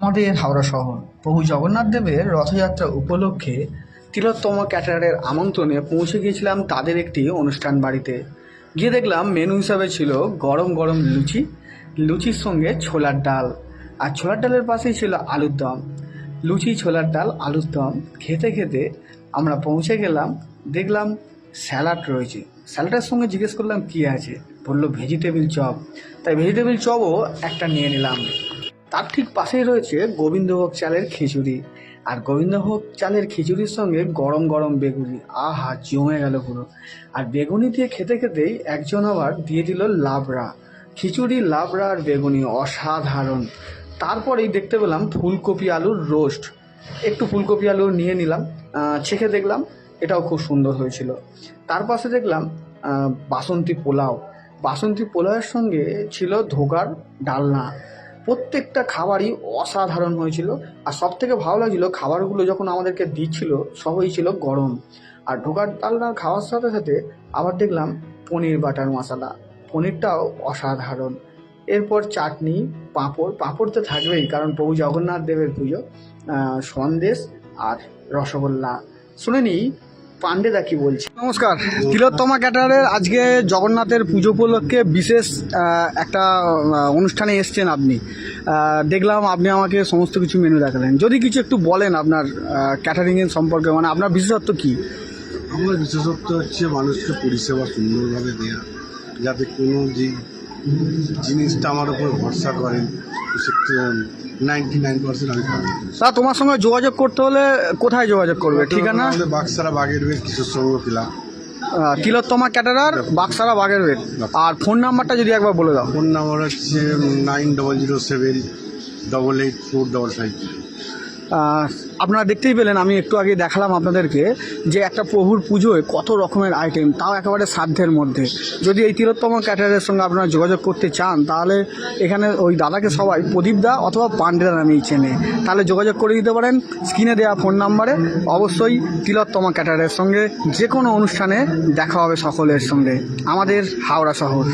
আমাদের হাওড়া শহর প্রভু জগন্নাথ দেবের রথযাত্রা উপলক্ষে তিলোত্তমা ক্যাটারারের আমন্ত্রণে পৌঁছে গিয়েছিলাম তাদের একটি অনুষ্ঠান বাড়িতে। গিয়ে দেখলাম মেনু হিসাবে ছিল গরম গরম লুচি, লুচির সঙ্গে ছোলার ডাল, আর ছোলার ডালের পাশেই ছিল আলুর দম। লুচি, ছোলার ডাল, আলুর দম খেতে খেতে আমরা পৌঁছে গেলাম, দেখলাম স্যালাড রয়েছে। স্যালাডের সঙ্গে জিজ্ঞেস করলাম কী আছে, বললো ভেজিটেবিল চপ। তাই ভেজিটেবিল চপও একটা নিয়ে নিলাম। তার ঠিক পাশেই রয়েছে গোবিন্দভোগ চালের খিচুড়ি, আর গোবিন্দভোগ চালের খিচুড়ির সঙ্গে গরম গরম বেগুনি, আহা জমে গেল পুরো। আর বেগুনি দিয়ে খেতে খেতেই একজন আবার দিয়ে দিল লাবড়া। খিচুড়ি, লাবড়া আর বেগুনি অসাধারণ। তারপরেই দেখতে পেলাম ফুলকপি আলুর রোস্ট। একটু ফুলকপি আলু নিয়ে নিলাম, চেখে দেখলাম এটাও খুব সুন্দর হয়েছিল। তার পাশে দেখলাম বাসন্তী পোলাও। বাসন্তী পোলাওয়ের সঙ্গে ছিল ধোকার ডালনা। প্রত্যেকটা খাবারই অসাধারণ হয়েছিল। আর সব থেকে ভালো লাগছিলো খাবারগুলো যখন আমাদেরকে দিচ্ছিল সবই ছিল গরম। আর ঢোকার ডালনা খাওয়ার সাথে সাথে আবার দেখলাম পনির বাটার মশলা, পনিরটাও অসাধারণ। এরপর চাটনি, পাঁপড় তো থাকবেই, কারণ প্রভু জগন্নাথ দেবের পুজো। সন্দেশ আর রসগোল্লা। শুনে নিই পান্ডেদা কি বলছে। নমস্কার, তিলোত্তমা ক্যাটারারের আজকে জগন্নাথের পুজো উপলক্ষে বিশেষ একটা অনুষ্ঠানে এসছেন আপনি। দেখলাম আপনি আমাকে সমস্ত কিছু মেনু দেখালেন, যদি কিছু একটু বলেন আপনার ক্যাটারিংয়ের সম্পর্কে, মানে আপনার বিশেষত্ব কী? আমার বিশেষত্ব হচ্ছে মানুষকে পরিষেবা সুন্দরভাবে দেওয়া, যাতে কোনো যে জিনিসটা আমার উপর ভরসা করেন 99% আমি পাবো। তা তোমার সঙ্গে যোগাযোগ করতে হলে কোথায় যোগাযোগ করবে? ঠিকানা আমাদের বাক্সারা বাগেরবেল কিশোর সংঘ ক্লাব, তিলোত্তমা ক্যাটারার, বাক্সারা বাগেরবেল। আর ফোন নাম্বারটা যদি একবার বলে দাও। ফোন নাম্বার হচ্ছে 9007884555। আপনারা দেখতেই পেলেন, আমি একটু আগে দেখালাম আপনাদেরকে যে একটা প্রভুর পুজোয় কত রকমের আইটেম, তাও একেবারে সাধ্যের মধ্যে। যদি এই তিলোত্তমা ক্যাটারারের সঙ্গে আপনারা যোগাযোগ করতে চান, তাহলে এখানে ওই দাদাকে সবাই প্রদীপদা অথবা পান্ডেদা নামেই চেনে, তাহলে যোগাযোগ করে দিতে পারেন স্ক্রিনে দেওয়া ফোন নাম্বারে। অবশ্যই তিলোত্তমা ক্যাটারারের সঙ্গে যে কোনো অনুষ্ঠানে দেখা হবে সকলের সঙ্গে, আমাদের হাওড়া শহর।